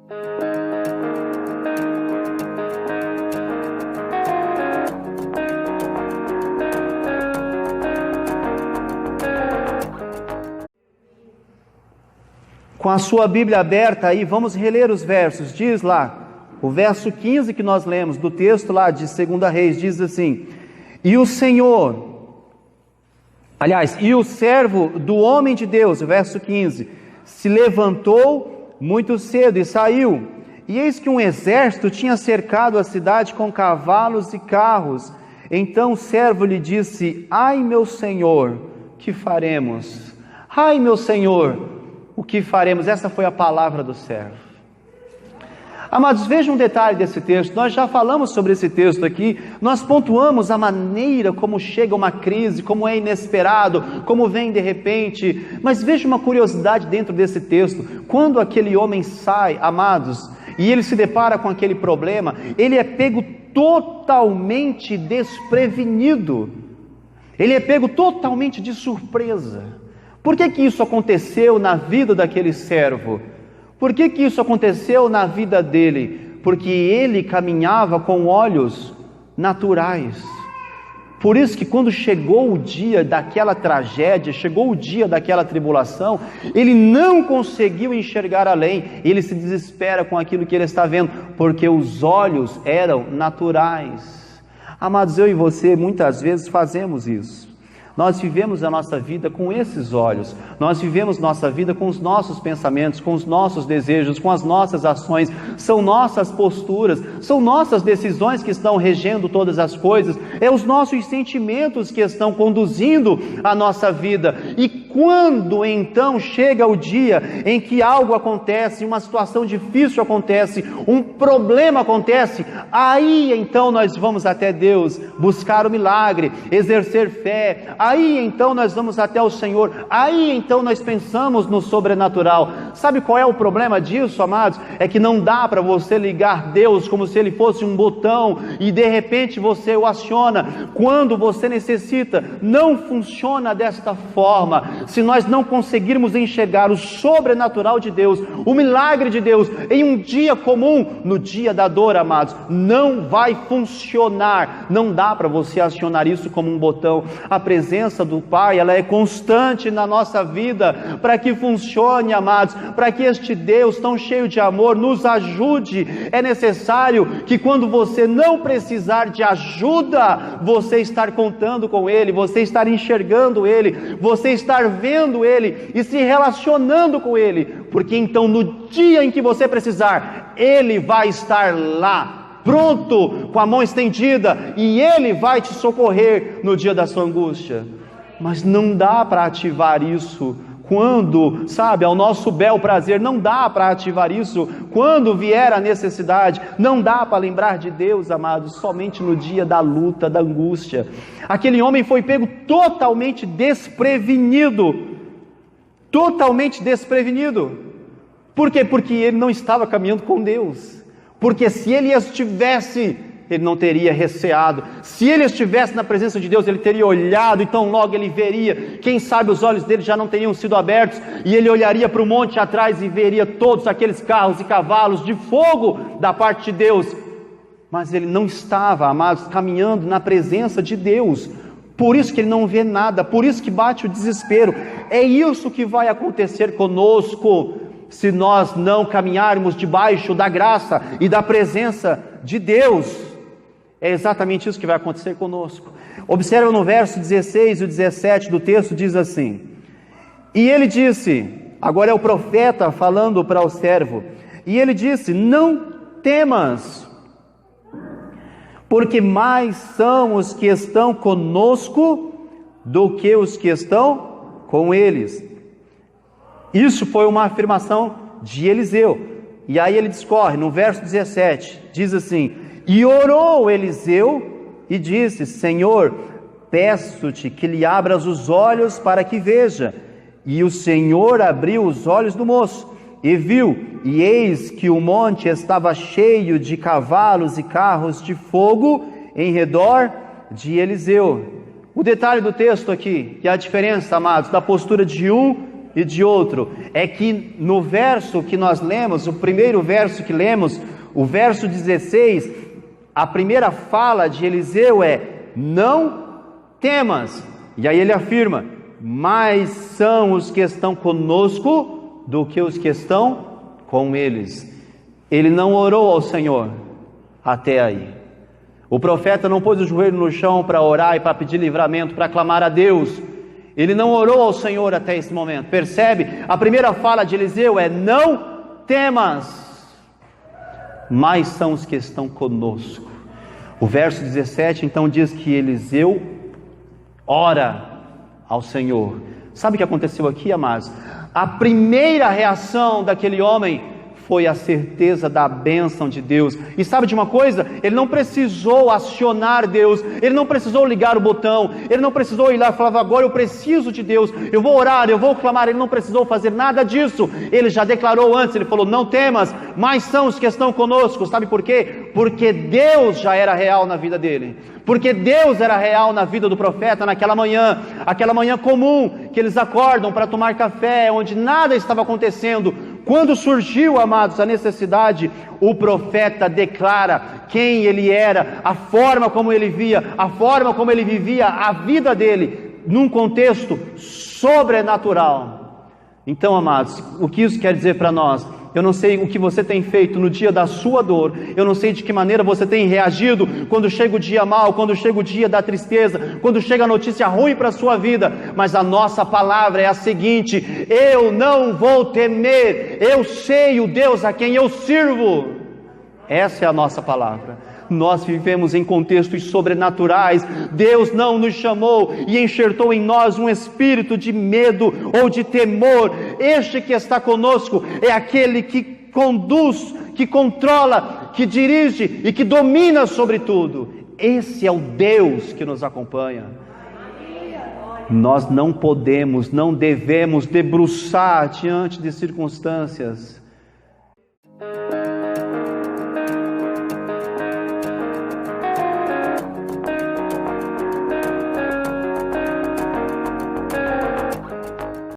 Com a sua Bíblia aberta aí, vamos reler os versos. Diz lá, o verso 15 que nós lemos, do texto lá de 2 Reis, diz assim: e o servo do homem de Deus, verso 15, se levantou muito cedo e saiu. E eis que um exército tinha cercado a cidade com cavalos e carros. Então o servo lhe disse: ai, meu senhor, que faremos? Ai, meu senhor, o que faremos? Essa foi a palavra do servo. Amados, vejam um detalhe desse texto. Nós já falamos sobre esse texto aqui. Nós pontuamos a maneira como chega uma crise, como é inesperado, como vem de repente. Mas veja uma curiosidade dentro desse texto. Quando aquele homem sai, amados, e ele se depara com aquele problema, ele é pego totalmente desprevenido. Ele é pego totalmente de surpresa. Por que isso aconteceu na vida daquele servo? Por que isso aconteceu na vida dele? Porque ele caminhava com olhos naturais. Por isso que quando chegou o dia daquela tragédia, chegou o dia daquela tribulação, ele não conseguiu enxergar além. Ele se desespera com aquilo que ele está vendo, porque os olhos eram naturais. Amados, eu e você muitas vezes fazemos isso. Nós vivemos a nossa vida com esses olhos, nós vivemos nossa vida com os nossos pensamentos, com os nossos desejos, com as nossas ações, são nossas posturas, são nossas decisões que estão regendo todas as coisas, é os nossos sentimentos que estão conduzindo a nossa vida. E quando então chega o dia em que algo acontece, uma situação difícil acontece, um problema acontece, aí então nós vamos até Deus buscar o milagre, exercer fé. Aí então nós vamos até o Senhor, aí então nós pensamos no sobrenatural. Sabe qual é o problema disso, amados? É que não dá para você ligar Deus como se Ele fosse um botão e de repente você o aciona quando você necessita. Não funciona desta forma. Se nós não conseguirmos enxergar o sobrenatural de Deus, o milagre de Deus, em um dia comum, no dia da dor, amados, não vai funcionar. Não dá para você acionar isso como um botão. A presença do Pai, ela é constante na nossa vida, para que funcione, amados, para que este Deus tão cheio de amor nos ajude. É necessário que quando você não precisar de ajuda, você estar contando com Ele, você estar enxergando Ele, você estar vendo Ele e se relacionando com Ele, porque então no dia em que você precisar, Ele vai estar lá, pronto, com a mão estendida, e Ele vai te socorrer no dia da sua angústia. Mas não dá para ativar isso quando, sabe, ao nosso bel prazer. Não dá para ativar isso quando vier a necessidade. Não dá para lembrar de Deus, amados, somente no dia da luta, da angústia. Aquele homem foi pego totalmente desprevenido. Totalmente desprevenido. Por quê? Porque ele não estava caminhando com Deus. Porque se ele estivesse, ele não teria receado. Se ele estivesse na presença de Deus, ele teria olhado, então logo ele veria. Quem sabe os olhos dele já não teriam sido abertos, e ele olharia para o monte atrás e veria todos aqueles carros e cavalos de fogo da parte de Deus. Mas ele não estava, amados, caminhando na presença de Deus. Por isso que ele não vê nada, por isso que bate o desespero. É isso que vai acontecer conosco, se nós não caminharmos debaixo da graça e da presença de Deus. É exatamente isso que vai acontecer conosco. Observa no verso 16 e 17 do texto, diz assim: e ele disse, agora é o profeta falando para o servo, e ele disse: não temas, porque mais são os que estão conosco do que os que estão com eles. Isso foi uma afirmação de Eliseu. E aí ele discorre, no verso 17, diz assim: e orou Eliseu e disse: Senhor, peço-te que lhe abras os olhos para que veja. E o Senhor abriu os olhos do moço, e viu, e eis que o monte estava cheio de cavalos e carros de fogo em redor de Eliseu. O detalhe do texto aqui, que é a diferença, amados, da postura de um e de outro. É que no verso que nós lemos, o primeiro verso que lemos, o verso 16, a primeira fala de Eliseu é: não temas. E aí ele afirma: mais são os que estão conosco do que os que estão com eles. Ele não orou ao Senhor até aí. O profeta não pôs o joelho no chão para orar e para pedir livramento, para clamar a Deus. Ele não orou ao Senhor até esse momento. Percebe? A primeira fala de Eliseu é: não temas. Mais são os que estão conosco. O verso 17 então diz que Eliseu ora ao Senhor. Sabe o que aconteceu aqui, amados? A primeira reação daquele homem foi a certeza da bênção de Deus. E sabe de uma coisa? Ele não precisou acionar Deus, ele não precisou ligar o botão, ele não precisou ir lá e falar: agora eu preciso de Deus, eu vou orar, eu vou clamar. Ele não precisou fazer nada disso. Ele já declarou antes, ele falou: não temas, mais são os que estão conosco. Sabe por quê? Porque Deus já era real na vida dele. Porque Deus era real na vida do profeta naquela manhã, aquela manhã comum, que eles acordam para tomar café, onde nada estava acontecendo. Quando surgiu, amados, a necessidade, o profeta declara quem ele era, a forma como ele via, a forma como ele vivia a vida dele, num contexto sobrenatural. Então, amados, o que isso quer dizer para nós? Eu não sei o que você tem feito no dia da sua dor, eu não sei de que maneira você tem reagido quando chega o dia mau, quando chega o dia da tristeza, quando chega a notícia ruim para a sua vida, mas a nossa palavra é a seguinte: eu não vou temer, eu sei o Deus a quem eu sirvo. Essa é a nossa palavra. Nós vivemos em contextos sobrenaturais. Deus não nos chamou e enxertou em nós um espírito de medo ou de temor. Este que está conosco é aquele que conduz, que controla, que dirige e que domina sobre tudo. Esse é o Deus que nos acompanha. Nós não podemos, não devemos debruçar diante de circunstâncias